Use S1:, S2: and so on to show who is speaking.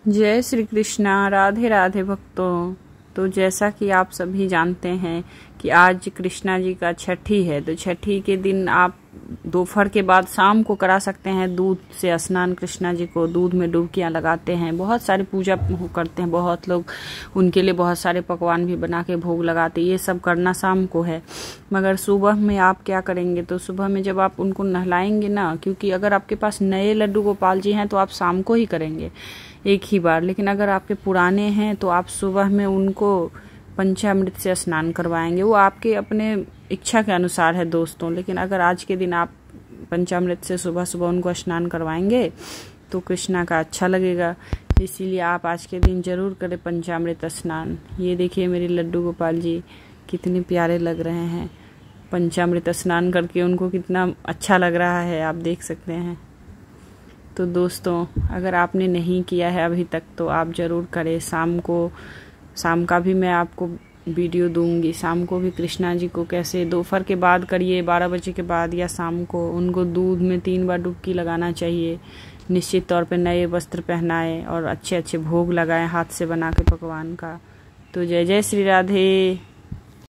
S1: जय श्री कृष्णा। राधे राधे भक्तों। तो जैसा कि आप सभी जानते हैं कि आज कृष्णा जी का छठी है, तो छठी के दिन आप दोपहर के बाद शाम को करा सकते हैं दूध से स्नान। कृष्णा जी को दूध में डुबकियां लगाते हैं, बहुत सारी पूजा करते हैं बहुत लोग, उनके लिए बहुत सारे पकवान भी बना के भोग लगाते हैं। ये सब करना शाम को है, मगर सुबह में आप क्या करेंगे, तो सुबह में जब आप उनको नहलाएंगे ना, क्योंकि अगर आपके पास नए लड्डू गोपाल जी हैं तो आप शाम को ही करेंगे एक ही बार, लेकिन अगर आपके पुराने हैं तो आप सुबह में उनको पंचामृत से स्नान करवाएंगे। वो आपके अपने इच्छा के अनुसार है दोस्तों, लेकिन अगर आज के दिन आप पंचामृत से सुबह सुबह उनको स्नान करवाएंगे तो कृष्णा का अच्छा लगेगा। इसीलिए आप आज के दिन जरूर करें पंचामृत स्नान। ये देखिए मेरे लड्डू गोपाल जी कितने प्यारे लग रहे हैं, पंचामृत स्नान करके उनको कितना अच्छा लग रहा है, आप देख सकते हैं। तो दोस्तों अगर आपने नहीं किया है अभी तक तो आप ज़रूर करें। शाम का भी मैं आपको वीडियो दूंगी, शाम को भी कृष्णा जी को कैसे दोपहर के बाद करिए, 12 बजे के बाद या शाम को उनको दूध में 3 बार डुबकी लगाना चाहिए। निश्चित तौर पे नए वस्त्र पहनाएं और अच्छे अच्छे भोग लगाएं हाथ से बना के पकवान का। तो जय जय श्री राधे।